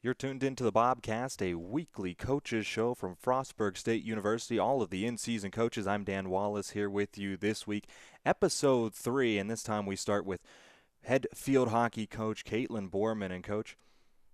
You're tuned into the Bobcast, a weekly coaches show from Frostburg State University. All of the in-season coaches. I'm Dan Wallace here with you this week, episode 3, and this time we start with head field hockey coach Caitlin Borman. And coach,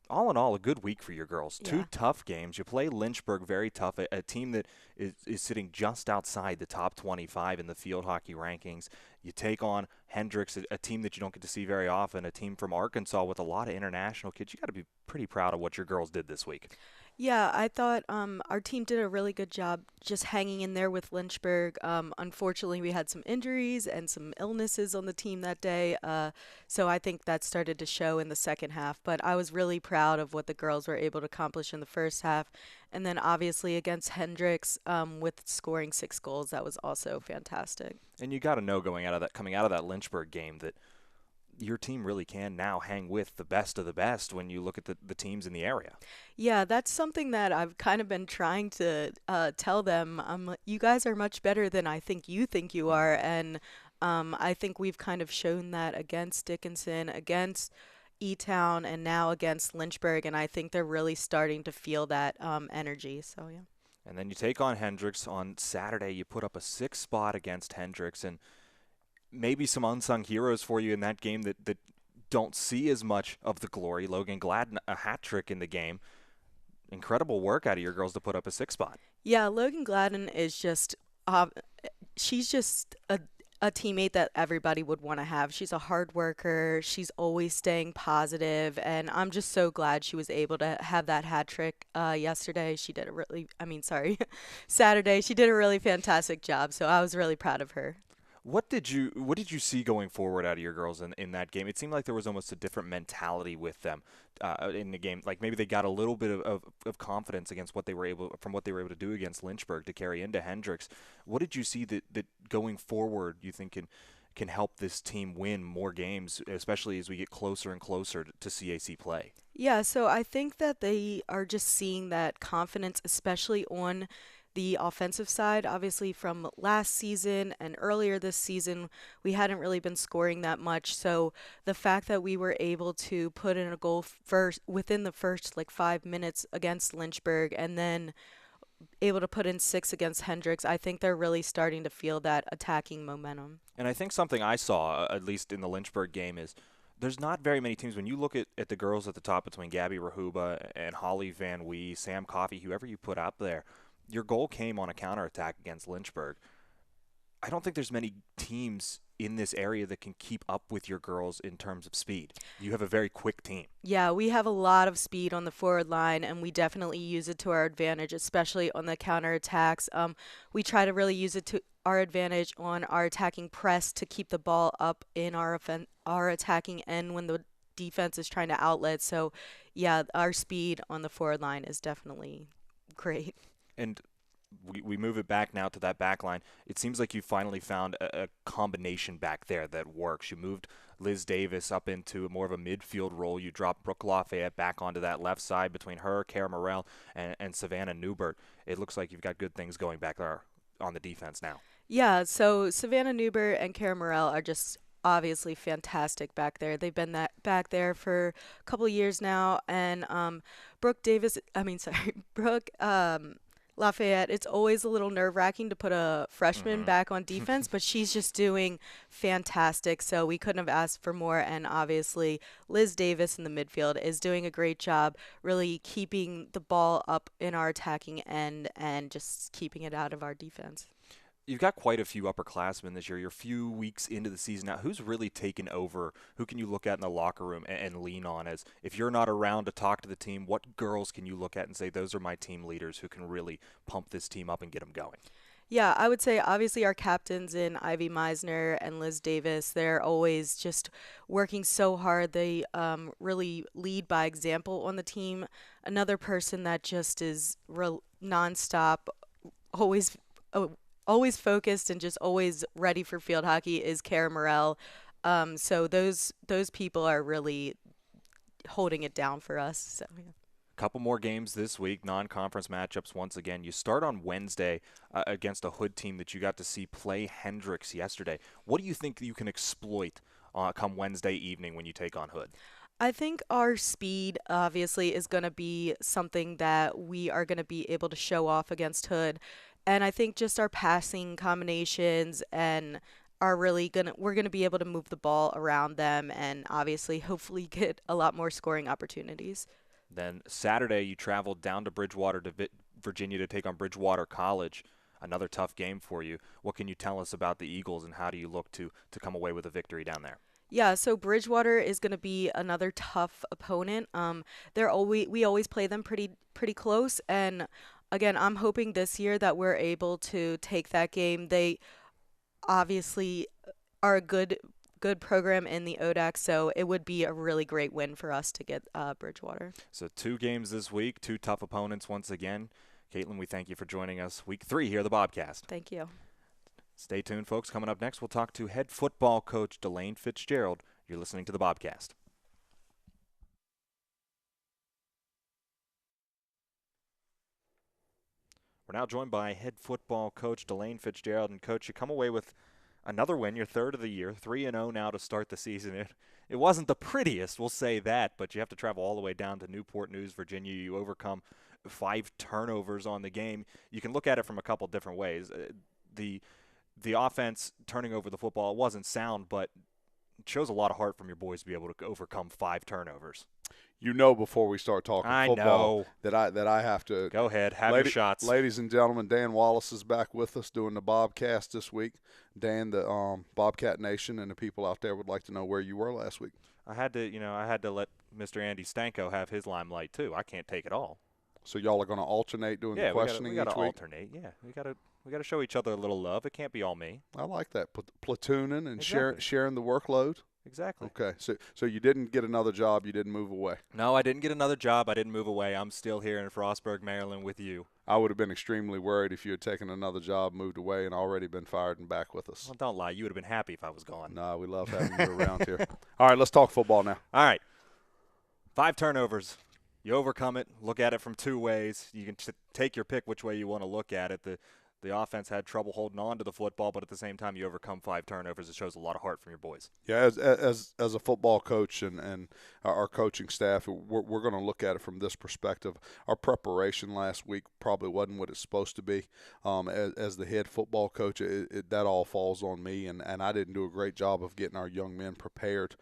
all in all, a good week for your girls. Two Yeah. tough games. You play Lynchburg very tough, a team that is sitting just outside the top 25 in the field hockey rankings. You take on Hendricks, a team that you don't get to see very often, a team from Arkansas with a lot of international kids. You got to be pretty proud of what your girls did this week. Yeah, I thought our team did a really good job just hanging in there with Lynchburg. Unfortunately, we had some injuries and some illnesses on the team that day, so I think that started to show in the second half. But I was really proud of what the girls were able to accomplish in the first half. And then obviously against Hendricks with scoring 6 goals, that was also fantastic. And you got to know coming out of that Lynchburg game that your team really can now hang with the best of the best when you look at the teams in the area. Yeah, that's something that I've kind of been trying to tell them. You guys are much better than I think you are, and I think we've kind of shown that against Dickinson, against E-Town, and now against Lynchburg, and I think they're really starting to feel that energy. So yeah. And then you take on Hendricks on Saturday. You put up a 6 spot against Hendricks, and maybe some unsung heroes for you in that game that don't see as much of the glory. Logan Gladden, a hat trick in the game. Incredible work out of your girls to put up a 6 spot. Yeah, Logan Gladden is just, uh, she's just a teammate that everybody would want to have. She's a hard worker. She's always staying positive, and I'm just so glad she was able to have that hat trick yesterday. She did a really, I mean, sorry, Saturday. She did a really fantastic job, so I was really proud of her. What did you see going forward out of your girls in that game? It seemed like there was almost a different mentality with them in the game. Like maybe they got a little bit of confidence against what they were able to do against Lynchburg to carry into Hendricks. What did you see that going forward you think can help this team win more games, especially as we get closer and closer to CAC play? Yeah, so I think that they are just seeing that confidence, especially on the offensive side. Obviously, from last season and earlier this season, we hadn't really been scoring that much. So the fact that we were able to put in a goal first within the first like 5 minutes against Lynchburg and then able to put in 6 against Hendricks, I think they're really starting to feel that attacking momentum. And I think something I saw, at least in the Lynchburg game, is there's not very many teams. When you look at the girls at the top between Gabby Rahuba and Holly Van Wee, Sam Coffey, whoever you put up there, your goal came on a counterattack against Lynchburg. I don't think there's many teams in this area that can keep up with your girls in terms of speed. You have a very quick team. Yeah, we have a lot of speed on the forward line, and we definitely use it to our advantage, especially on the counterattacks. We try to really use it to our advantage on our attacking press to keep the ball up in our attacking end when the defense is trying to outlet. So, yeah, our speed on the forward line is definitely great. And we move it back now to that back line. It seems like you finally found a combination back there that works. You moved Liz Davis up into more of a midfield role. You dropped Brooke Lafayette back onto that left side between her, Kara Morrell, and Savannah Newbert. It looks like you've got good things going back there on the defense now. Yeah, so Savannah Newbert and Kara Morrell are just obviously fantastic back there. They've been that back there for a couple of years now, and Brooke Davis, I mean, sorry, Brooke Lafayette. It's always a little nerve-wracking to put a freshman Mm-hmm. back on defense, but she's just doing fantastic. So we couldn't have asked for more. And obviously, Liz Davis in the midfield is doing a great job, really keeping the ball up in our attacking end and just keeping it out of our defense. You've got quite a few upperclassmen this year. You're a few weeks into the season now. Who's really taken over? Who can you look at in the locker room and lean on? As if you're not around to talk to the team, what girls can you look at and say, those are my team leaders who can really pump this team up and get them going? Yeah, I would say obviously our captains in Ivy Meisner and Liz Davis, they're always just working so hard. They really lead by example on the team. Another person that just is nonstop, always uh, always focused and just always ready for field hockey is Kara Morrell. So those people are really holding it down for us. So yeah. Couple more games this week, non-conference matchups once again. You start on Wednesday against a Hood team that you got to see play Hendricks yesterday. What do you think you can exploit come Wednesday evening when you take on Hood? I think our speed obviously is going to be something that we are going to be able to show off against Hood. And I think just our passing combinations and are really going to we're going to be able to move the ball around them and obviously hopefully get a lot more scoring opportunities. Then Saturday, you traveled down to Bridgewater to Virginia to take on Bridgewater College. Another tough game for you. What can you tell us about the Eagles, and how do you look to come away with a victory down there? Yeah, so Bridgewater is going to be another tough opponent. We always play them pretty close, and again, I'm hoping this year that we're able to take that game. They obviously are a good program in the ODAC, so it would be a really great win for us to get Bridgewater. So 2 games this week, 2 tough opponents once again. Caitlin, we thank you for joining us. Week 3 here, the Bobcast. Thank you. Stay tuned, folks. Coming up next, we'll talk to head football coach Delane Fitzgerald. You're listening to the Bobcast. We're now joined by head football coach Delane Fitzgerald. And, Coach, you come away with another win, your third of the year, 3-0 now to start the season. It wasn't the prettiest, we'll say that, but you have to travel all the way down to Newport News, Virginia. You overcome 5 turnovers on the game. You can look at it from a couple different ways. The offense turning over the football wasn't sound, but it shows a lot of heart from your boys to be able to overcome 5 turnovers. You know, before we start talking I football, know. that I have to Go ahead, have your shots. Ladies and gentlemen, Dan Wallace is back with us doing the Bobcast this week. Dan, the Bobcat Nation and the people out there would like to know where you were last week. I had to let Mr. Andy Stanko have his limelight too. I can't take it all. So y'all are going to alternate doing the questioning we gotta each week? alternate. Yeah, we gotta show each other a little love. It can't be all me. I like that. Platooning and Exactly. sharing the workload. Exactly. Okay, so you didn't get another job. You didn't move away. No, I didn't get another job. I didn't move away. I'm still here in Frostburg, Maryland with you. I would have been extremely worried if you had taken another job, moved away, and already been fired and back with us. Well, don't lie. You would have been happy if I was gone. No, we love having you around here. All right, let's talk football now. All right. 5 turnovers. You overcome it. Look at it from 2 ways. You can take your pick which way you want to look at it. The offense had trouble holding on to the football, but at the same time, you overcome 5 turnovers. It shows a lot of heart from your boys. Yeah, as a football coach and our coaching staff, we're going to look at it from this perspective. Our preparation last week probably wasn't what it's supposed to be. As the head football coach, that all falls on me, and I didn't do a great job of getting our young men prepared.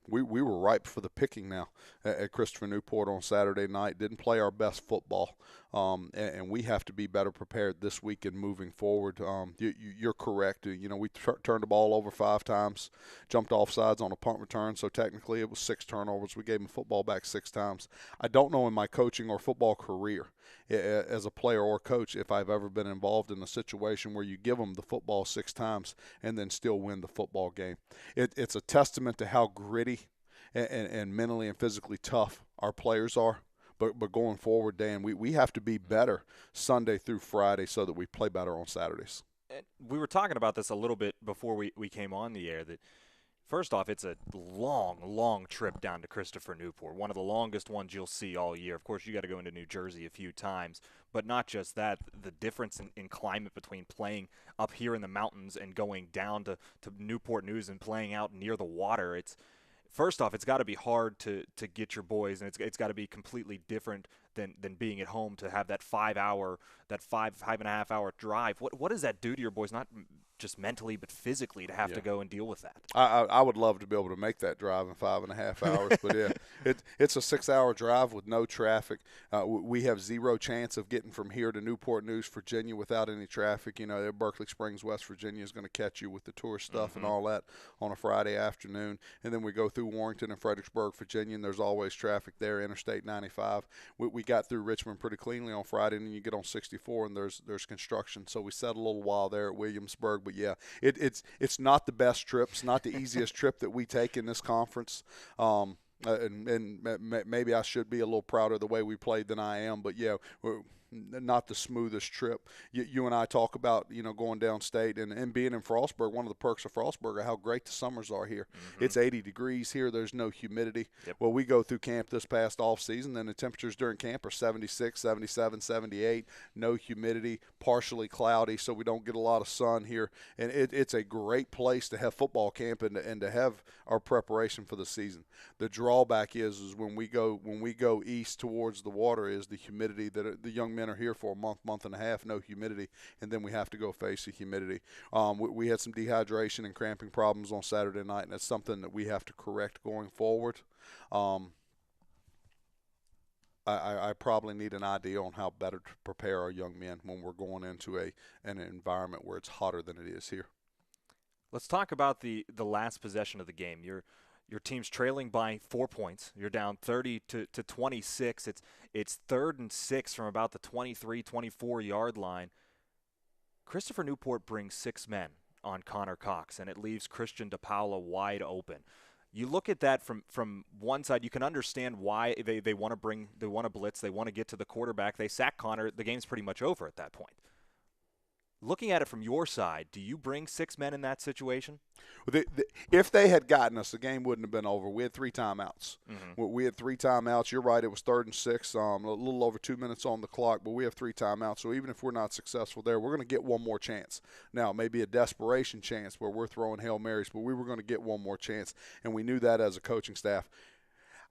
We were ripe for the picking now at Christopher Newport on Saturday night. Didn't play our best football, and we have to be better prepared this week and moving forward. You're correct. We turned the ball over 5 times, jumped off sides on a punt return, so technically it was 6 turnovers. We gave them the football back 6 times. I don't know in my coaching or football career as a player or coach if I've ever been involved in a situation where you give them the football 6 times and then still win the football game. It's a testament to how gritty and mentally and physically tough our players are. But going forward, Dan, we have to be better Sunday through Friday so that we play better on Saturdays. We were talking about this a little bit before we came on the air, that first off, it's a long trip down to Christopher Newport, one of the longest ones you'll see all year. Of course, you got to go into New Jersey a few times, but not just that, the difference in climate between playing up here in the mountains and going down to Newport News and playing out near the water. First off, it's got to be hard to get your boys, and it's got to be completely different than being at home to have that 5 and a half hour drive. What does that do to your boys? Not just mentally, but physically, to have to go and deal with that. I would love to be able to make that drive in 5.5 hours, but yeah, it's a 6-hour drive with no traffic. We have zero chance of getting from here to Newport News, Virginia, without any traffic. Berkeley Springs, West Virginia is going to catch you with the tourist stuff and all that on a Friday afternoon, and then we go through Warrington and Fredericksburg, Virginia, and there's always traffic there. Interstate 95. We got through Richmond pretty cleanly on Friday, and then you get on 64, and there's construction. So we sat a little while there at Williamsburg. But yeah, it's not the best trip. It's not the easiest trip that we take in this conference. And maybe I should be a little prouder of the way we played than I am. But yeah, not the smoothest trip. You and I talk about, going downstate and being in Frostburg. One of the perks of Frostburg are how great the summers are here. Mm-hmm. It's 80 degrees here. There's no humidity. Yep. Well, we go through camp this past off season, and the temperatures during camp are 76, 77, 78. No humidity, partially cloudy, so we don't get a lot of sun here. And it's a great place to have football camp and to have our preparation for the season. The drawback is when we go east towards the water is the humidity that the young men are here for a month and a half, no humidity, and then we have to go face the humidity. We had some dehydration and cramping problems on Saturday night, and that's something that we have to correct going forward. I probably need an idea on how better to prepare our young men when we're going into an environment where it's hotter than it is here. Let's talk about the last possession of the game. Your team's trailing by 4 points. You're down 30 to 26. It's 3rd and 6 from about the 23, 24-yard line. Christopher Newport brings 6 men on Connor Cox, and it leaves Christian DePaula wide open. You look at that from one side, you can understand why they want to blitz, they want to get to the quarterback. They sack Connor, the game's pretty much over at that point. Looking at it from your side, do you bring 6 men in that situation? If they had gotten us, the game wouldn't have been over. We had 3 timeouts. Mm-hmm. We had 3 timeouts. You're right, it was 3rd and 6, a little over 2 minutes on the clock, but we have 3 timeouts. So even if we're not successful there, we're going to get one more chance. Now, maybe a desperation chance where we're throwing Hail Marys, but we were going to get one more chance, and we knew that as a coaching staff.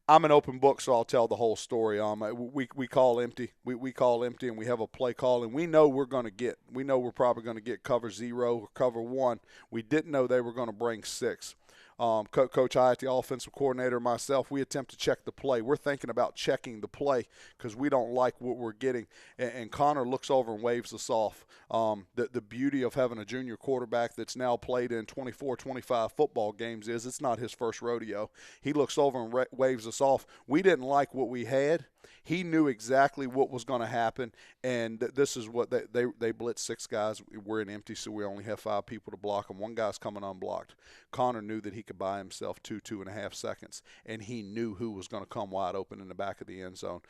I'm an open book, so I'll tell the whole story. We call empty. We call empty, and we have a play call, and we know we're probably going to get cover 0 or cover 1. We didn't know they were going to bring 6. Coach Hyatt, the offensive coordinator, myself, we attempt to check the play. We're thinking about checking the play because we don't like what we're getting. And Connor looks over and waves us off. The beauty of having a junior quarterback that's now played in 24, 25 football games is it's not his first rodeo. He looks over and waves us off. We didn't like what we had. He knew exactly what was going to happen, and this is what they blitz 6 guys. We're in empty, so we only have 5 people to block them. 1 guy's coming unblocked. Connor knew that he could buy himself 2.5 seconds, and he knew who was going to come wide open in the back of the end zone.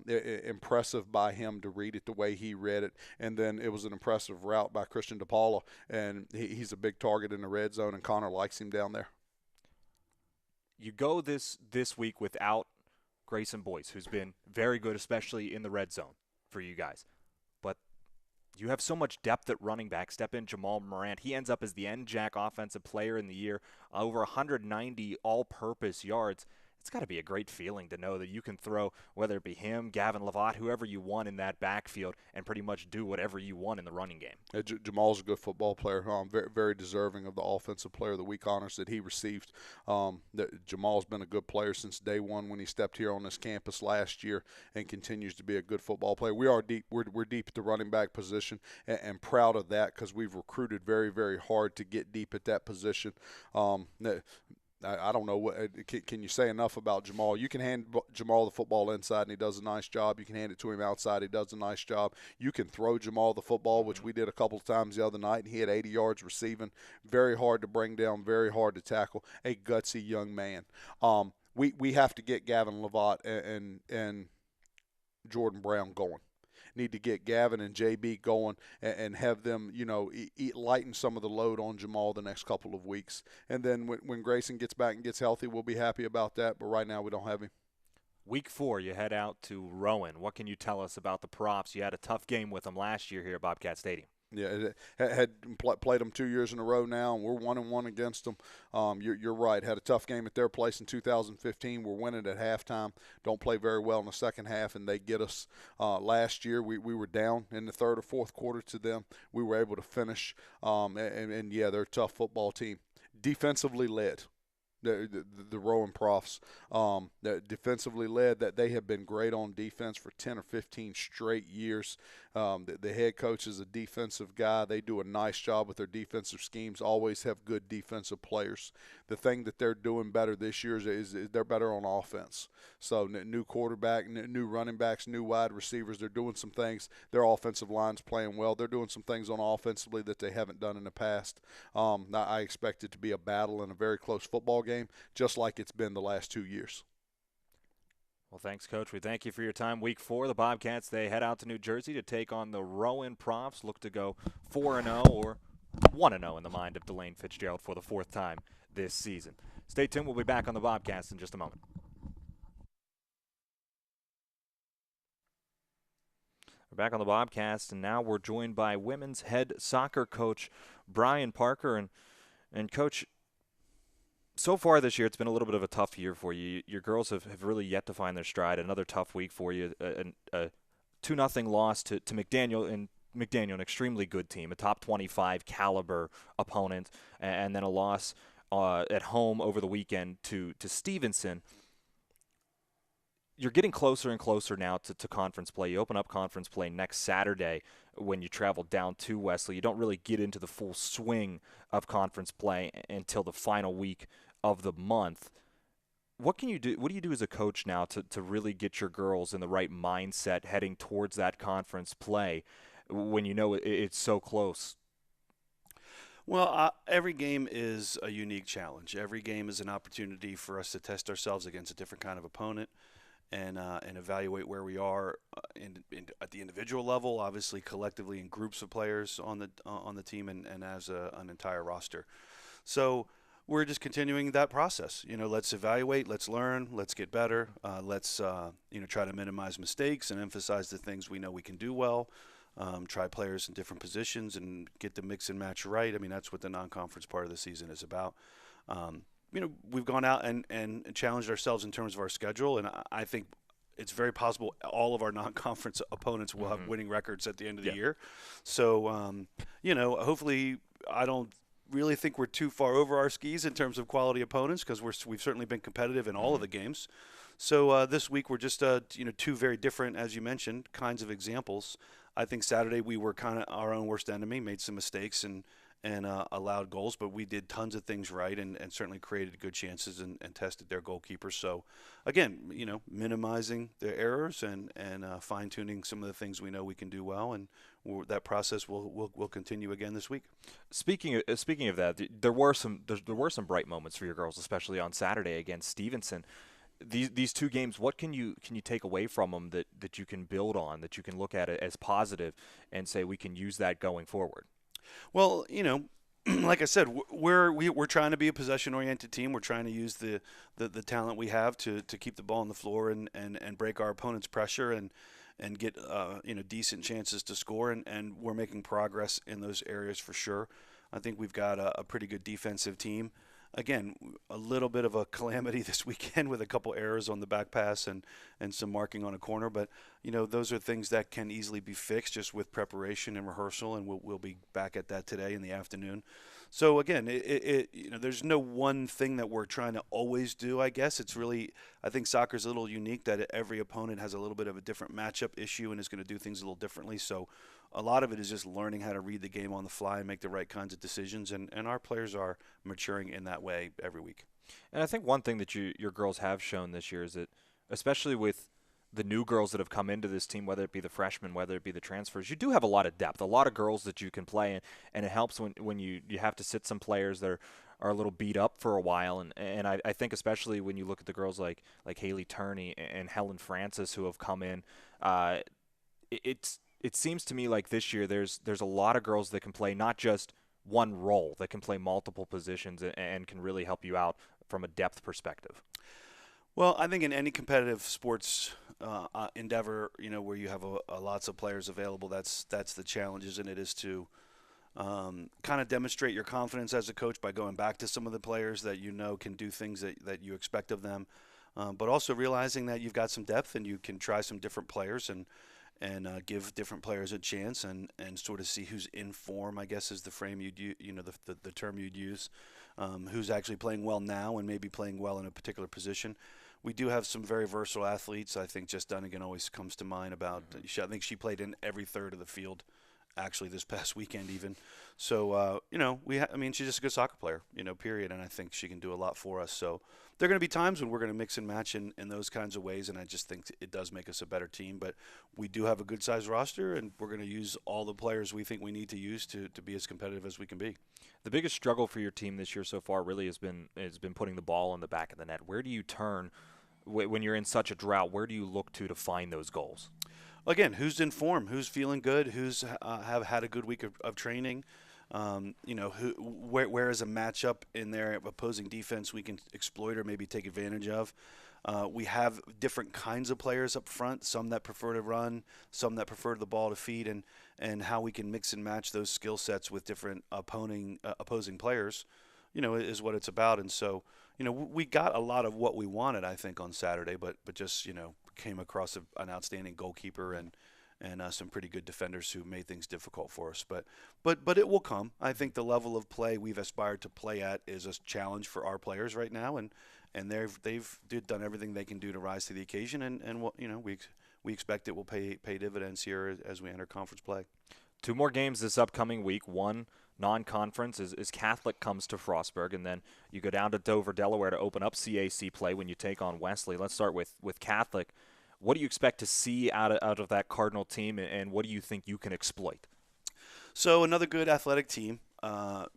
Impressive by him to read it the way he read it, and then it was an impressive route by Christian DePaula, and he's a big target in the red zone, and Connor likes him down there. You go this week without Grayson Boyce, who's been very good, especially in the red zone for you guys. But you have so much depth at running back. Step in Jamal Morant. He ends up as the NJAC Offensive Player in the Year, over 190 all-purpose yards. It's got to be a great feeling to know that you can throw, whether it be him, Gavin Lavatte, whoever you want in that backfield, and pretty much do whatever you want in the running game. Jamal's a good football player. Very, very deserving of the Offensive Player of the Week honors that he received. Jamal's been a good player since day one when he stepped here on this campus last year and continues to be a good football player. We are deep. We're deep at the running back position and proud of that because we've recruited very, very hard to get deep at that position. I don't know what can you say enough about Jamal. You can hand Jamal the football inside and he does a nice job. You can hand it to him outside, he does a nice job. You can throw Jamal the football, which we did a couple of times the other night, and he had 80 yards receiving. Very hard to bring down, very hard to tackle. A gutsy young man. We have to get Gavin Lavatte and Jordan Brown going. Need to get Gavin and JB going and have them, lighten some of the load on Jamal the next couple of weeks. And then when Grayson gets back and gets healthy, we'll be happy about that. But right now we don't have him. Week 4, you head out to Rowan. What can you tell us about the Profs? You had a tough game with them last year here at Bobcat Stadium. Yeah, had played them 2 years in a row now, and we're 1-1 against them. You're right. Had a tough game at their place in 2015. We're winning at halftime. Don't play very well in the second half, and they get us. Last year, we were down in the 3rd or 4th quarter to them. We were able to finish, and yeah, they're a tough football team. Defensively led. The Rowan Profs, that defensively led, that they have been great on defense for 10 or 15 straight years. The head coach is a defensive guy. They do a nice job with their defensive schemes, always have good defensive players. The thing that they're doing better this year is they're better on offense. So new quarterback, new running backs, new wide receivers, they're doing some things. Their offensive line's playing well. They're doing some things on offensively that they haven't done in the past. I expect it to be a battle and a very close football game, just like it's been the last 2 years. Well, thanks, Coach. We thank you for your time. Week 4, the Bobcats, they head out to New Jersey to take on the Rowan Profs. Look to go 4-0 or 1-0 in the mind of Delane Fitzgerald for the 4th time this season. Stay tuned. We'll be back on the Bobcast in just a moment. We're back on the Bobcast, and now we're joined by women's head soccer coach Brian Parker. And Coach, so far this year, it's been a little bit of a tough year for you. Your girls have really yet to find their stride. Another tough week for you. A 2-0 loss to McDaniel, an extremely good team, a top 25 caliber opponent, and then a loss at home over the weekend to Stevenson. You're getting closer and closer now to conference play. You open up conference play next Saturday when you travel down to Wesley. You don't really get into the full swing of conference play until the final week of the month. What can you do? What do you do as a coach now to really get your girls in the right mindset heading towards that conference play when you know it's so close? Well, every game is a unique challenge. Every game is an opportunity for us to test ourselves against a different kind of opponent and evaluate where we are at the individual level, obviously collectively in groups of players on the team and as an entire roster. So we're just continuing that process. Let's evaluate, let's learn, let's get better, let's try to minimize mistakes and emphasize the things we know we can do well. Try players in different positions and get the mix and match right. I mean, that's what the non-conference part of the season is about. We've gone out and challenged ourselves in terms of our schedule, and I think it's very possible all of our non-conference opponents will have winning records at the end of the year. So, hopefully I don't really think we're too far over our skis in terms of quality opponents because we've certainly been competitive in all of the games. So this week we're just two very different, as you mentioned, kinds of examples. I think Saturday we were kind of our own worst enemy, made some mistakes and allowed goals, but we did tons of things right and certainly created good chances and tested their goalkeepers. So, again, minimizing the errors and fine-tuning some of the things we know we can do well, and that process will continue again this week. Speaking of that, there were some bright moments for your girls, especially on Saturday against Stevenson. These two games, what can you take away from them that you can build on, that you can look at it as positive and say we can use that going forward? Well, like I said, we're trying to be a possession-oriented team. We're trying to use the talent we have to keep the ball on the floor and break our opponent's pressure and get decent chances to score. And we're making progress in those areas for sure. I think we've got a pretty good defensive team. Again, a little bit of a calamity this weekend with a couple errors on the back pass and some marking on a corner. But, those are things that can easily be fixed just with preparation and rehearsal, and we'll be back at that today in the afternoon. So, again, there's no one thing that we're trying to always do, I guess. It's really – I think soccer's a little unique that every opponent has a little bit of a different matchup issue and is going to do things a little differently. So a lot of it is just learning how to read the game on the fly and make the right kinds of decisions, and our players are maturing in that way every week. And I think one thing that your girls have shown this year is that, especially with the new girls that have come into this team, whether it be the freshmen, whether it be the transfers, you do have a lot of depth, a lot of girls that you can play, and it helps when you have to sit some players that are a little beat up for a while. And I think especially when you look at the girls like Haley Turney and Helen Francis who have come in, it seems to me like this year there's a lot of girls that can play not just one role, that can play multiple positions and can really help you out from a depth perspective. Well, I think in any competitive sports endeavor, where you have lots of players available, that's the challenge, isn't it? Is to kind of demonstrate your confidence as a coach by going back to some of the players that can do things that you expect of them, but also realizing that you've got some depth and you can try some different players and give different players a chance and sort of see who's in form, I guess is the frame the term you'd use, who's actually playing well now and maybe playing well in a particular position. We do have some very versatile athletes. I think Jess Dunnigan always comes to mind about. I think she played in every third of the field, actually this past weekend even. So she's just a good soccer player, period. And I think she can do a lot for us. So there are going to be times when we're going to mix and match in those kinds of ways, and I just think it does make us a better team. But we do have a good sized roster, and we're going to use all the players we think we need to use to be as competitive as we can be. The biggest struggle for your team this year so far really has been putting the ball in the back of the net. Where do you turn when you're in such a drought, where do you look to find those goals? Again, who's in form, who's feeling good, who's have had a good week of training. Where is a matchup in their opposing defense we can exploit or maybe take advantage of. We have different kinds of players up front, some that prefer to run, some that prefer the ball to feed, and how we can mix and match those skill sets with different opposing players, is what it's about. And so, we got a lot of what we wanted, I think, on Saturday, but just, came across an outstanding goalkeeper and some pretty good defenders who made things difficult for us. But it will come. I think the level of play we've aspired to play at is a challenge for our players right now, and they've done everything they can do to rise to the occasion, and we expect it will pay dividends here as we enter conference play. 2 more games this upcoming week. One non-conference is Catholic comes to Frostburg, and then you go down to Dover, Delaware to open up CAC play when you take on Wesley. Let's start with Catholic. What do you expect to see out of that Cardinal team, and what do you think you can exploit? So another good athletic team.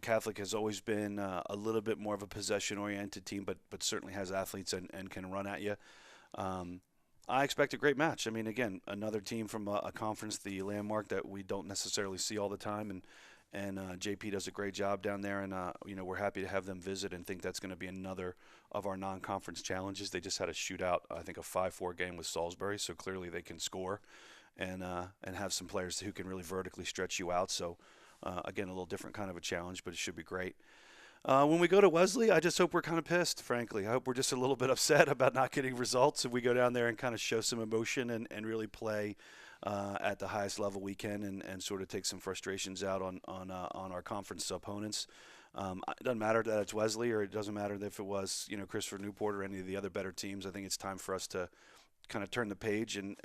Catholic has always been a little bit more of a possession-oriented team, but certainly has athletes and can run at you. I expect a great match. I mean, again, another team from a conference, the Landmark, that we don't necessarily see all the time, and JP does a great job down there, and we're happy to have them visit and think that's going to be another of our non-conference challenges. They just had a shootout, I think a 5-4 game with Salisbury, so clearly they can score and have some players who can really vertically stretch you out. So again, a little different kind of a challenge, but it should be great. When we go to Wesley, I just hope we're kind of pissed, frankly. I hope we're just a little bit upset about not getting results. If we go down there and kind of show some emotion and really play at the highest level we can and sort of take some frustrations out on our conference opponents. It doesn't matter that it's Wesley, or it doesn't matter if it was Christopher Newport or any of the other better teams. I think it's time for us to kind of turn the page and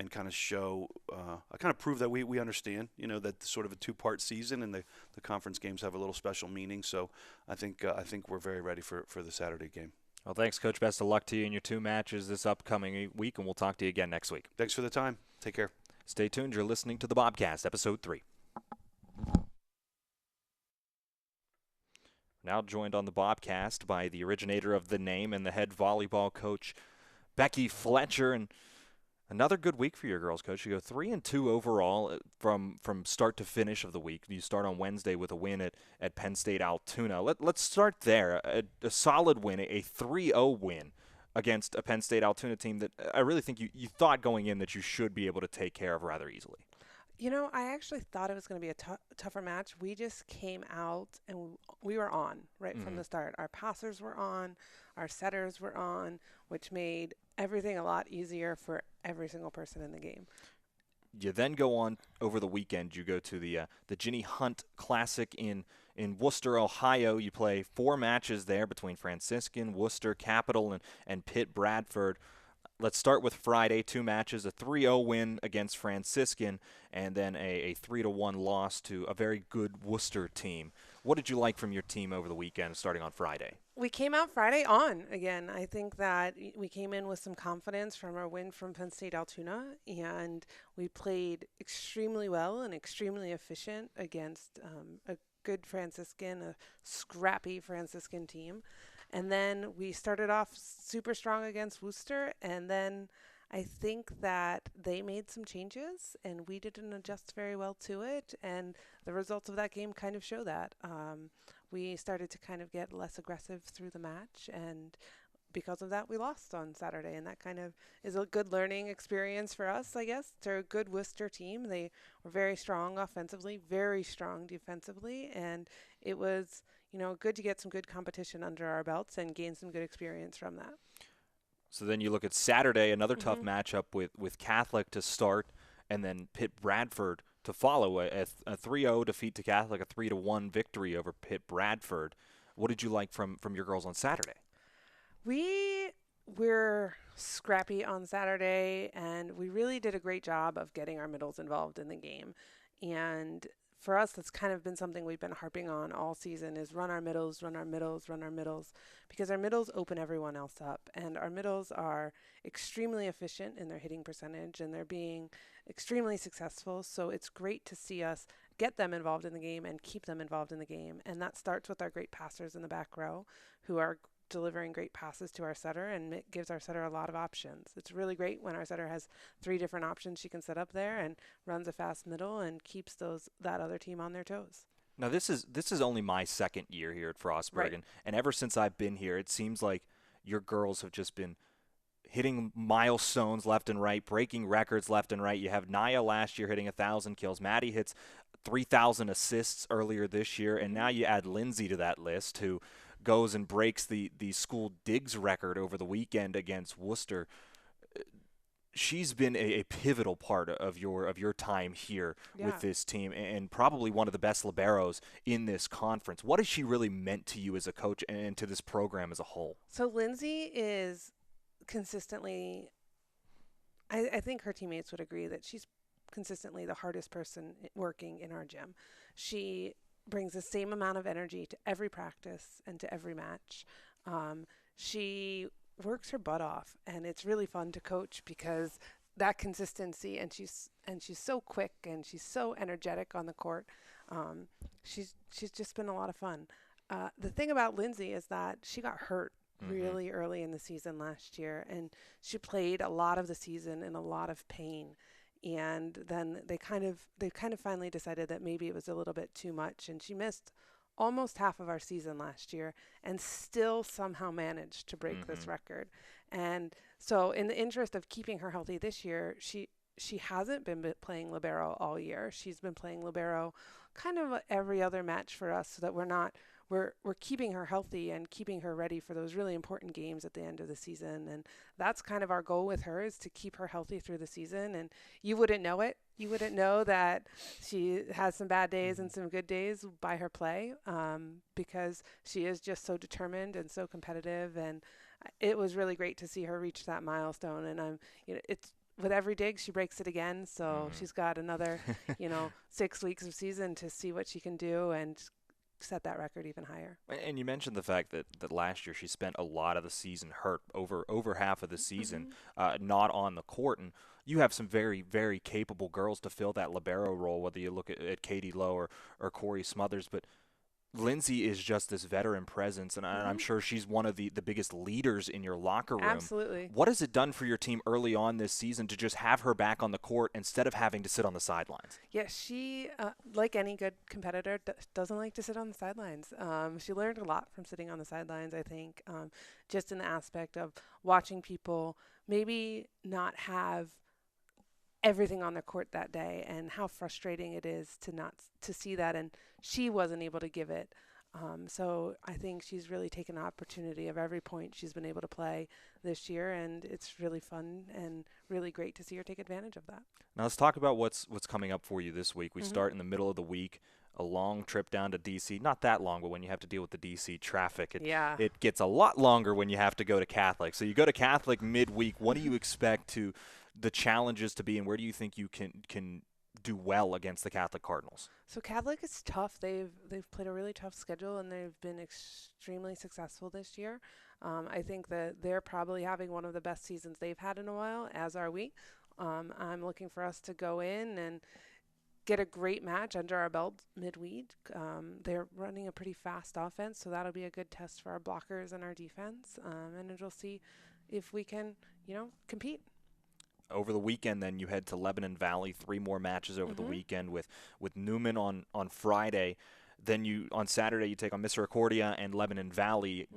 kind of show, kind of prove that we understand, that sort of a 2-part season and the conference games have a little special meaning. So I think we're very ready for the Saturday game. Well, thanks, Coach. Best of luck to you in your 2 matches this upcoming week, and we'll talk to you again next week. Thanks for the time. Take care. Stay tuned. You're listening to the Bobcast, Episode 3. Now joined on the Bobcast by the originator of the name and the head volleyball coach, Becky Fletcher. And another good week for your girls, Coach. You go 3-2 overall from start to finish of the week. You start on Wednesday with a win at Penn State Altoona. Let's start there. A solid win, a 3-0 win against a Penn State Altoona team that I really think you thought going in that you should be able to take care of rather easily. I actually thought it was going to be a tougher match. We just came out and we were on from the start. Our passers were on, our setters were on, which made everything a lot easier for every single person in the game. You then go on over the weekend. You go to the Ginny Hunt Classic in Worcester, Ohio. You play 4 matches there between Franciscan, Worcester, Capital, and Pitt Bradford. Let's start with Friday. 2 matches, a 3-0 win against Franciscan, and then a 3-1 loss to a very good Worcester team. What did you like from your team over the weekend starting on Friday? We came out Friday on again. I think that we came in with some confidence from our win from Penn State Altoona, and we played extremely well and extremely efficient against a good Franciscan, a scrappy Franciscan team. And then we started off super strong against Worcester, and then I think that they made some changes, and we didn't adjust very well to it, and the results of that game kind of show that. We started to kind of get less aggressive through the match, and because of that, we lost on Saturday, and that kind of is a good learning experience for us, I guess. They're a good Worcester team. They were very strong offensively, very strong defensively, and it was good to get some good competition under our belts and gain some good experience from that. So then you look at Saturday, another tough matchup with Catholic to start, and then Pitt Bradford to follow. A 3-0 defeat to Catholic, a 3-1 victory over Pitt Bradford. What did you like from your girls on Saturday? We were scrappy on Saturday, and we really did a great job of getting our middles involved in the game. And for us, that's kind of been something we've been harping on all season is run our middles, run our middles, run our middles, because our middles open everyone else up. And our middles are extremely efficient in their hitting percentage, and they're being extremely successful. So it's great to see us get them involved in the game and keep them involved in the game. And that starts with our great passers in the back row who are delivering great passes to our setter, and it gives our setter a lot of options. It's really great when our setter has 3 different options she can set up there and runs a fast middle and keeps that other team on their toes. Now this is only my second year here at Frostburg, Right. and ever since I've been here, it seems like your girls have just been hitting milestones left and right, breaking records left and right. You have Naya last year hitting 1,000 kills. Maddie hits 3,000 assists earlier this year, and now you add Lindsay to that list, who goes and breaks the school digs record over the weekend against Worcester. She's been a pivotal part of your time here with this team, and probably one of the best liberos in this conference. What has she really meant to you as a coach and to this program as a whole? So Lindsay is consistently, I think her teammates would agree that she's consistently the hardest person working in our gym. She brings the same amount of energy to every practice and to every match. She works her butt off, and it's really fun to coach because that consistency, and she's so quick and she's so energetic on the court. She's just been a lot of fun. The thing about Lindsay is that she got hurt really early in the season last year, and she played a lot of the season in a lot of pain. And then they kind of finally decided that maybe it was a little bit too much, and she missed almost half of our season last year and still somehow managed to break this record. And so in the interest of keeping her healthy this year, she hasn't been playing libero all year. She's been playing libero kind of every other match for us, so that we're keeping her healthy and keeping her ready for those really important games at the end of the season. And that's kind of our goal with her, is to keep her healthy through the season. And you wouldn't know it. You wouldn't know that she has some bad days and some good days by her play, because she is just so determined and so competitive. And it was really great to see her reach that milestone. And it's, with every dig, she breaks it again. So she's got another, 6 weeks of season to see what she can do and set that record even higher. And you mentioned the fact that last year she spent a lot of the season hurt, over half of the season not on the court. And you have some very, very capable girls to fill that libero role, whether you look at Katie Lowe or Corey Smothers. But Lindsay is just this veteran presence, and I'm sure she's one of the biggest leaders in your locker room. Absolutely. What has it done for your team early on this season to just have her back on the court instead of having to sit on the sidelines? Yeah, she, like any good competitor, doesn't like to sit on the sidelines. She learned a lot from sitting on the sidelines, I think, just in the aspect of watching people maybe not have everything on the court that day, and how frustrating it is to see that, and she wasn't able to give it. So I think she's really taken an opportunity of every point she's been able to play this year, and it's really fun and really great to see her take advantage of that. Now let's talk about what's coming up for you this week. We start in the middle of the week, a long trip down to D.C. Not that long, but when you have to deal with the D.C. traffic, it gets a lot longer when you have to go to Catholic. So you go to Catholic midweek. What do you expect the challenges to be, and where do you think you can do well against the Catholic Cardinals? So Catholic is tough. They've played a really tough schedule, and they've been extremely successful this year. I think that they're probably having one of the best seasons they've had in a while, as are we. I'm looking for us to go in and get a great match under our belt midweek. They're running a pretty fast offense, so that'll be a good test for our blockers and our defense, and it'll see if we can, compete. Over the weekend, then you head to Lebanon Valley. 3 more matches over the weekend with Newman on Friday. Then on Saturday you take on Misericordia and Lebanon Valley.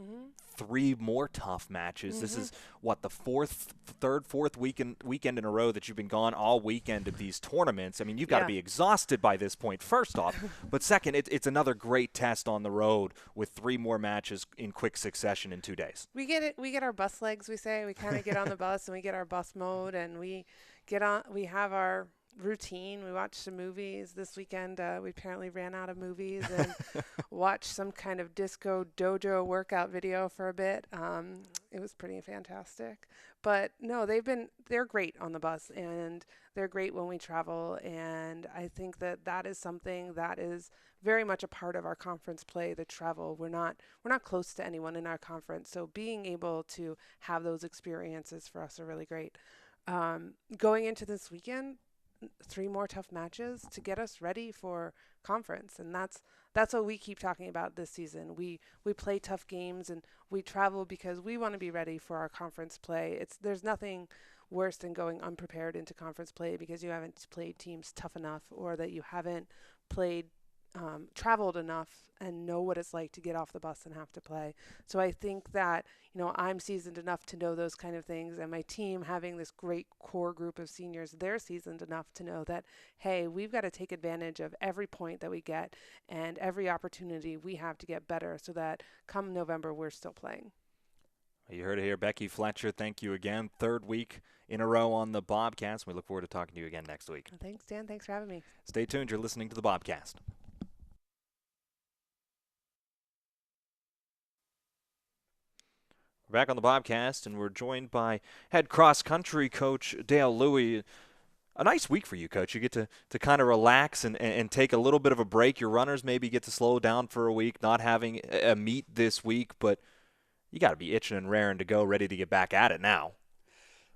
3 more tough matches. This is the fourth weekend in a row that you've been gone all weekend of these tournaments. I mean, you've got to be exhausted by this point, first off. But second, it's another great test on the road with 3 more matches in quick succession in 2 days. We get it. We get our bus legs, we say. We kind of get on the bus and we get our bus mode, and we have our routine. We watch some movies. This weekend we apparently ran out of movies and watched some kind of disco dojo workout video for a bit. It was pretty fantastic. But no, they're great on the bus, and they're great when we travel, and I think that is something that is very much a part of our conference play, the travel. We're not close to anyone in our conference, so being able to have those experiences for us are really great. Going into this weekend, 3 more tough matches to get us ready for conference. And that's what we keep talking about this season. We play tough games and we travel because we want to be ready for our conference play. There's nothing worse than going unprepared into conference play because you haven't played teams tough enough, or that you haven't played traveled enough and know what it's like to get off the bus and have to play. So I think that, I'm seasoned enough to know those kind of things, and my team, having this great core group of seniors, they're seasoned enough to know that, hey, we've got to take advantage of every point that we get and every opportunity we have to get better so that come November we're still playing. You heard it here. Becky Fletcher, thank you again. Third week in a row on the Bobcast. We look forward to talking to you again next week. Thanks, Dan. Thanks for having me. Stay tuned. You're listening to the Bobcast. We're back on the Bobcast, and we're joined by head cross-country coach Dale Louie. A nice week for you, Coach. You get to kind of relax and take a little bit of a break. Your runners maybe get to slow down for a week, not having a meet this week, but you got to be itching and raring to go, ready to get back at it now.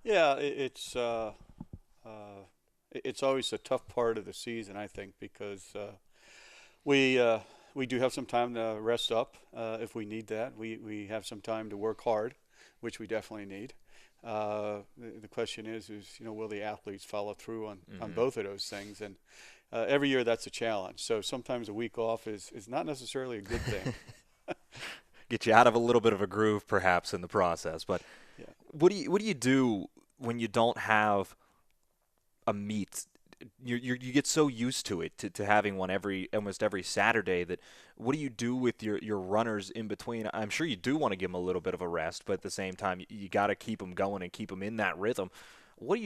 Yeah, it's always a tough part of the season, I think, because we do have some time to rest up if we need that. We have some time to work hard, which we definitely need. The question is, will the athletes follow through on both of those things? And every year that's a challenge. So sometimes a week off is not necessarily a good thing. Get you out of a little bit of a groove, perhaps, in the process. But yeah. What do you do when you don't have a meet? You get so used to it, to having one almost every Saturday, that what do you do with your runners in between? I'm sure you do want to give them a little bit of a rest, but at the same time, you got to keep them going and keep them in that rhythm. What do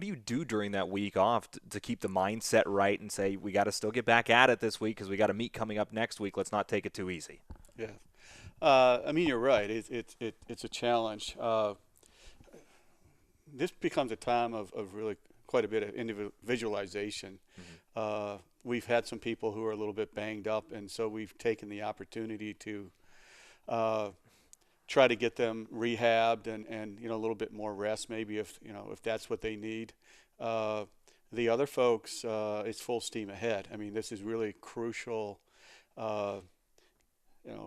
you do during that week off to keep the mindset right and say, we got to still get back at it this week because we got a meet coming up next week. Let's not take it too easy. Yeah. You're right. It's a challenge. This becomes a time of really quite a bit of individualization. Mm-hmm. We've had some people who are a little bit banged up, and so we've taken the opportunity to try to get them rehabbed and a little bit more rest, maybe if that's what they need. The other folks, it's full steam ahead. I mean, this is really crucial.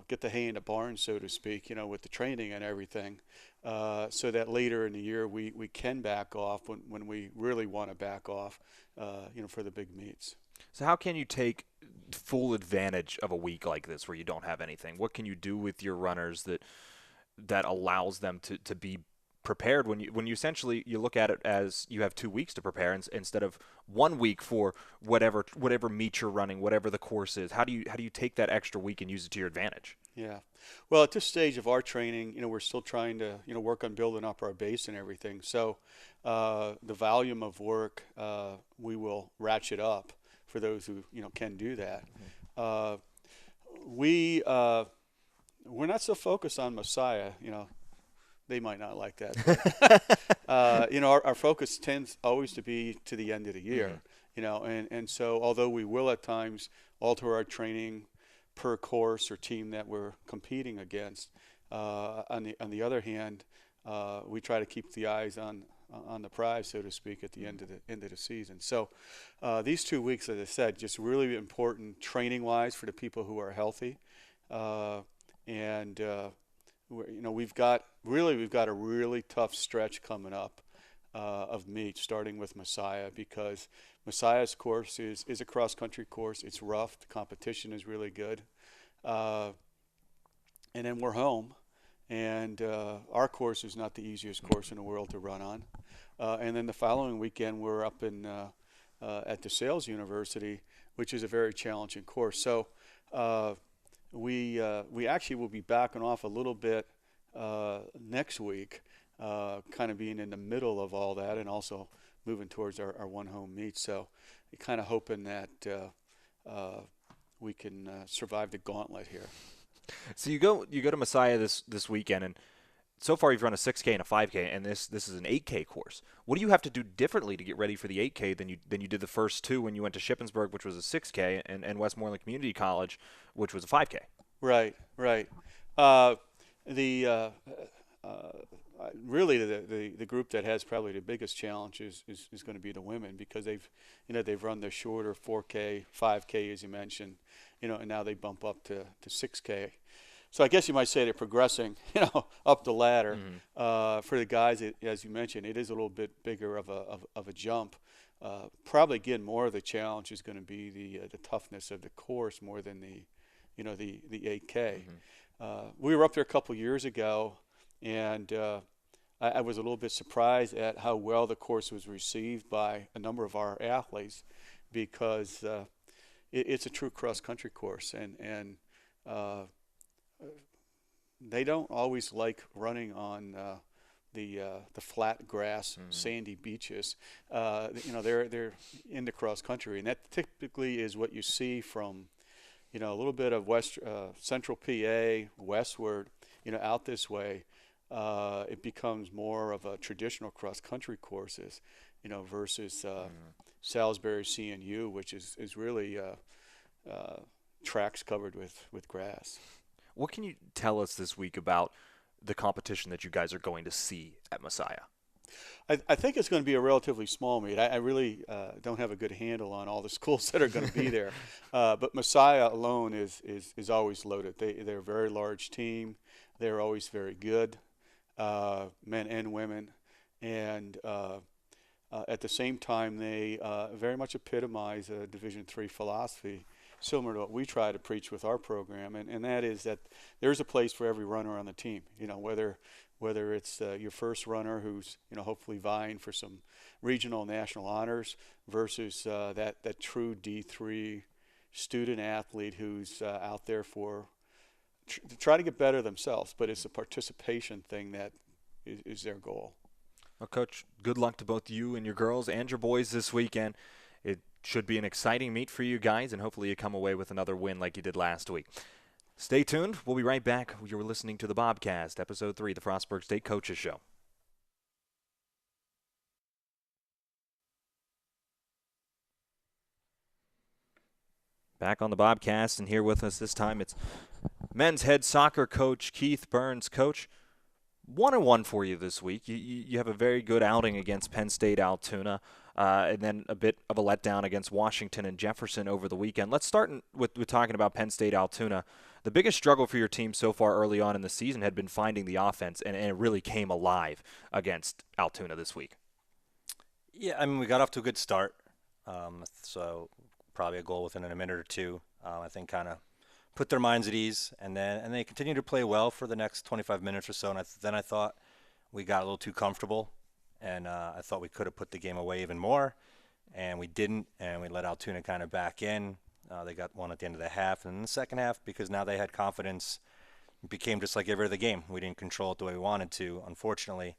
Get the hay in the barn, so to speak, with the training and everything, so that later in the year we can back off when we really want to back off, for the big meets. So how can you take full advantage of a week like this where you don't have anything? What can you do with your runners that allows them to be prepared when you essentially you look at it as you have 2 weeks to prepare instead of 1 week for whatever meet you're running, whatever the course is? How do you take that extra week and use it to your advantage? Yeah, well, at this stage of our training, we're still trying to work on building up our base and everything. So the volume of work we will ratchet up for those who can do that. We're not so focused on Messiah. They might not like that. Our focus tends always to be to the end of the year, and so although we will at times alter our training per course or team that we're competing against, on the other hand, we try to keep the eyes on the prize, so to speak, at the end of the season. So these 2 weeks, as I said, just really important training-wise for the people who are healthy, and we've got a really tough stretch coming up of meets, starting with Messiah, because Messiah's course is a cross-country course. It's rough. The competition is really good. And then we're home, and our course is not the easiest course in the world to run on. And then the following weekend, we're up at DeSales University, which is a very challenging course. So we actually will be backing off a little bit next week, kind of being in the middle of all that and also moving towards our one home meet. So kind of hoping that we can survive the gauntlet here. So you go to Messiah this weekend, and so far you've run a 6K and a 5K, and this is an 8K course. What do you have to do differently to get ready for the 8K than you did the first two when you went to Shippensburg, which was a 6K, and Westmoreland Community College, which was a 5K? Right. really the group that has probably the biggest challenge is going to be the women, because they've run their shorter 4K, 5K as you mentioned, and now they bump up to 6K. So I guess you might say they're progressing, up the ladder. For the guys, as you mentioned, it is a little bit bigger of a jump. Probably again, more of the challenge is going to be the toughness of the course more than the 8K. We were up there a couple years ago, and I was a little bit surprised at how well the course was received by a number of our athletes, because it's a true cross-country course, and they don't always like running on the flat grass, sandy beaches. They're into cross-country, and that typically is what you see from a little bit of central PA westward, out this way. It becomes more of a traditional cross-country courses, versus Salisbury CNU, which is really tracks covered with grass. What can you tell us this week about the competition that you guys are going to see at Messiah? I think it's going to be a relatively small meet. I really don't have a good handle on all the schools that are going to be there. But Messiah alone is always loaded. They're a very large team. They're always very good, men and women. And at the same time, they very much epitomize a Division III philosophy, similar to what we try to preach with our program. And that is that there's a place for every runner on the team, whether it's your first runner who's hopefully vying for some regional national honors, versus that true D3 student athlete who's out there to try to get better themselves, but it's a participation thing that is their goal. Well, Coach, good luck to both you and your girls and your boys this weekend. It should be an exciting meet for you guys, and hopefully you come away with another win like you did last week. Stay tuned. We'll be right back. You're listening to the Bobcast, Episode 3, the Frostburg State Coaches Show. Back on the Bobcast, and here with us this time, it's men's head soccer coach Keith Burns. Coach, 1-1 for you this week. You have a very good outing against Penn State Altoona, and then a bit of a letdown against Washington and Jefferson over the weekend. Let's start with talking about Penn State Altoona. The biggest struggle for your team so far early on in the season had been finding the offense, and it really came alive against Altoona this week. Yeah, I mean, we got off to a good start, so probably a goal within a minute or two. I think kind of put their minds at ease, and they continued to play well for the next 25 minutes or so. And then I thought we got a little too comfortable, and I thought we could have put the game away even more, and we didn't, and we let Altoona kind of back in. They got one at the end of the half, and in the second half, because now they had confidence, it became just like every other game. We didn't control it the way we wanted to, unfortunately,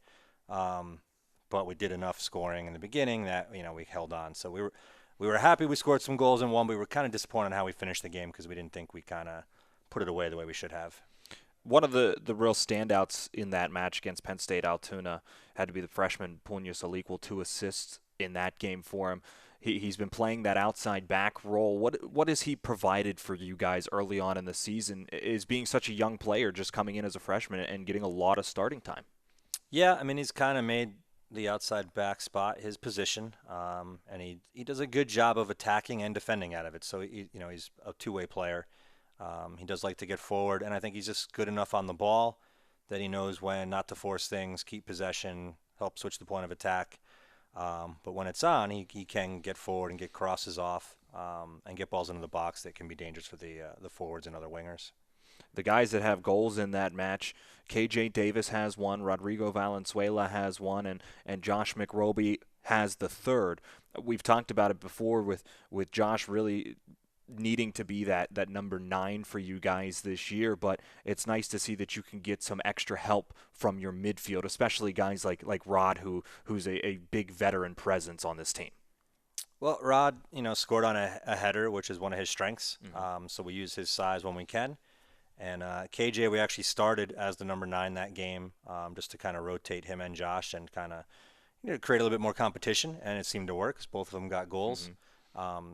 but we did enough scoring in the beginning that we held on. So we were happy we scored some goals and won. We were kind of disappointed in how we finished the game because we didn't think we kind of put it away the way we should have. One of the real standouts in that match against Penn State Altoona had to be the freshman Punya Salik, with 2 assists in that game for him. He's been playing that outside back role. What has he provided for you guys early on in the season, is being such a young player, just coming in as a freshman and getting a lot of starting time? Yeah, I mean, he's kind of made the outside back spot his position, and he does a good job of attacking and defending out of it. So he's a two-way player. He does like to get forward, and I think he's just good enough on the ball that he knows when not to force things, keep possession, help switch the point of attack. But when it's on, he can get forward and get crosses off, and get balls into the box that can be dangerous for the forwards and other wingers. The guys that have goals in that match, KJ Davis has one, Rodrigo Valenzuela has one, and Josh McRoby has the third. We've talked about it before with Josh really needing to be that number 9 for you guys this year, but it's nice to see that you can get some extra help from your midfield, especially guys like Rod, who's a big veteran presence on this team. Well, Rod, scored on a header, which is one of his strengths. So we use his size when we can. And KJ, we actually started as the number 9 that game, just to kind of rotate him and Josh and kind of create a little bit more competition. And it seemed to work because both of them got goals.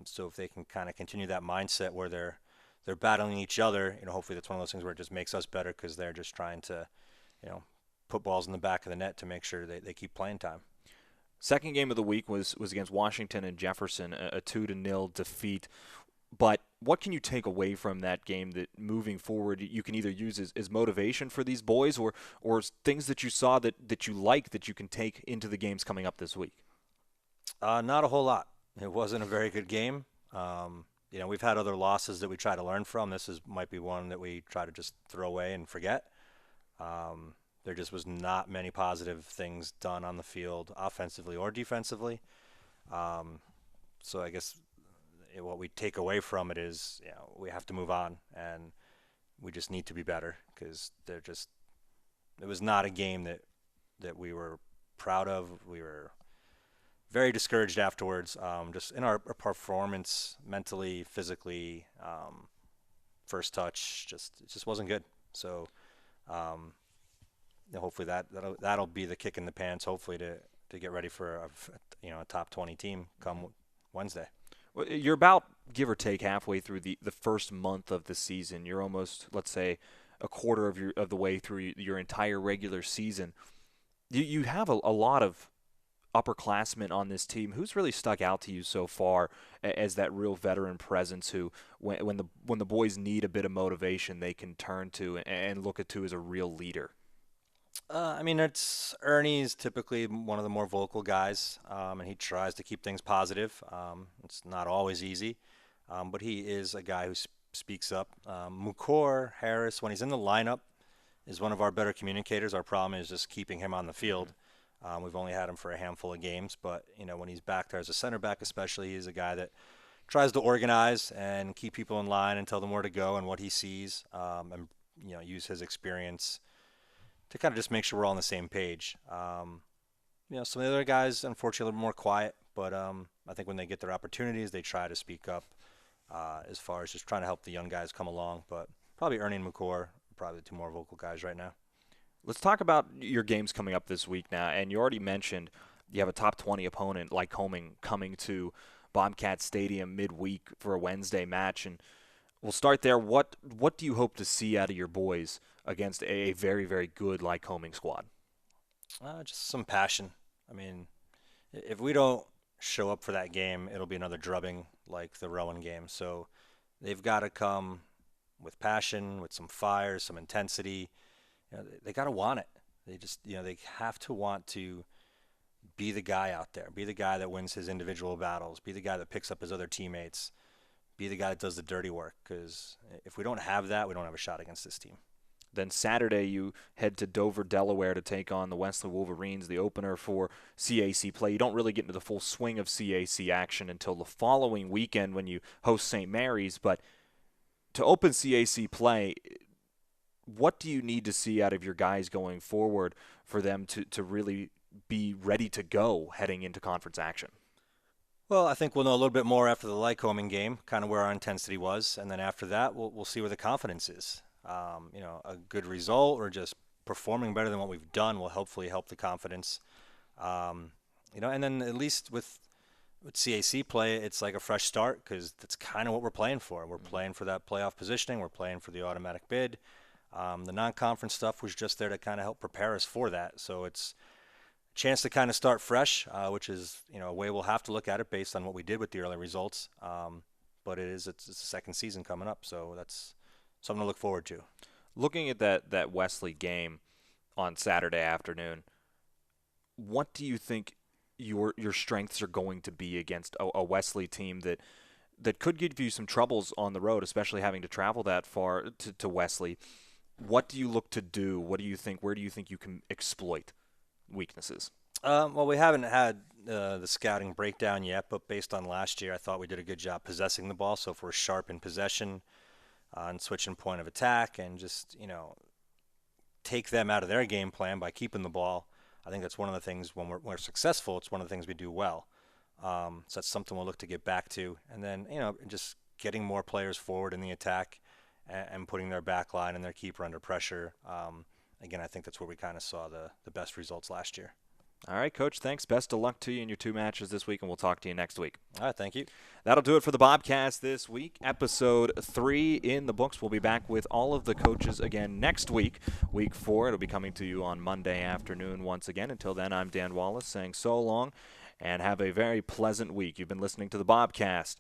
So if they can kind of continue that mindset where they're battling each other, hopefully that's one of those things where it just makes us better because they're just trying to, put balls in the back of the net to make sure they keep playing time. Second game of the week was against Washington and Jefferson, a 2-0 defeat. But what can you take away from that game that moving forward you can either use as motivation for these boys or things that you saw that you like that you can take into the games coming up this week? Not a whole lot. It wasn't a very good game. We've had other losses that we try to learn from. Might be one that we try to just throw away and forget. There just was not many positive things done on the field, offensively or defensively. So I guess what we take away from it is, we have to move on, and we just need to be better because it was not a game that we were proud of. We were very discouraged afterwards, just in our performance, mentally, physically, first touch, it just wasn't good. So hopefully that'll be the kick in the pants, hopefully to get ready for a top 20 team come Wednesday. Well, you're about, give or take, halfway through the first month of the season. You're almost, let's say, a quarter of the way through your entire regular season. You have a lot of upperclassmen on this team. Who's really stuck out to you so far as that real veteran presence who, when the boys need a bit of motivation, they can turn to and look at to as a real leader? It's Ernie's typically one of the more vocal guys, and he tries to keep things positive. It's not always easy, but he is a guy who speaks up. Mukor Harris, when he's in the lineup, is one of our better communicators. Our problem is just keeping him on the field. We've only had him for a handful of games, but when he's back there as a center back especially, he's a guy that tries to organize and keep people in line and tell them where to go and what he sees, and use his experience to kind of just make sure we're all on the same page. Some of the other guys, unfortunately, are a little more quiet, but I think when they get their opportunities, they try to speak up as far as just trying to help the young guys come along. But probably Ernie and McCord, probably the two more vocal guys right now. Let's talk about your games coming up this week now. And you already mentioned you have a top 20 opponent like Lycoming coming to Bobcat Stadium midweek for a Wednesday match. And we'll start there. What do you hope to see out of your boys against a very, very good Lycoming squad? Just some passion. If we don't show up for that game, it'll be another drubbing like the Rowan game. So they've got to come with passion, with some fire, some intensity. They got to want it. They just, they have to want to be the guy out there, be the guy that wins his individual battles, be the guy that picks up his other teammates, be the guy that does the dirty work. Because if we don't have that, we don't have a shot against this team. Then Saturday you head to Dover, Delaware to take on the Wesley Wolverines, the opener for CAC play. You don't really get into the full swing of CAC action until the following weekend when you host St. Mary's. But to open CAC play, what do you need to see out of your guys going forward for them to really be ready to go heading into conference action? Well, I think we'll know a little bit more after the Lycoming game, kind of where our intensity was. And then after that, we'll see where the confidence is. A good result or just performing better than what we've done will hopefully help the confidence. And then at least with CAC play, it's like a fresh start because that's kind of what we're playing for. We're playing for that playoff positioning. We're playing for the automatic bid. The non-conference stuff was just there to kind of help prepare us for that. So it's a chance to kind of start fresh, which is, a way we'll have to look at it based on what we did with the early results. But it's the second season coming up, so that's something to look forward to. Looking at that Wesley game on Saturday afternoon, what do you think your strengths are going to be against a Wesley team that could give you some troubles on the road, especially having to travel that far to Wesley? What do you look to do? Where do you think you can exploit weaknesses? Well, we haven't had the scouting breakdown yet, but based on last year, I thought we did a good job possessing the ball. So if we're sharp in possession and switching point of attack and just, take them out of their game plan by keeping the ball, I think that's one of the things when we're successful, it's one of the things we do well. So that's something we'll look to get back to. And then, just getting more players forward in the attack and putting their back line and their keeper under pressure. Again, I think that's where we kind of saw the best results last year. All right, Coach, thanks. Best of luck to you in your 2 matches this week, and we'll talk to you next week. All right, thank you. That'll do it for the Bobcast this week. Episode 3 in the books. We'll be back with all of the coaches again next week, week 4. It'll be coming to you on Monday afternoon once again. Until then, I'm Dan Wallace saying so long and have a very pleasant week. You've been listening to the Bobcast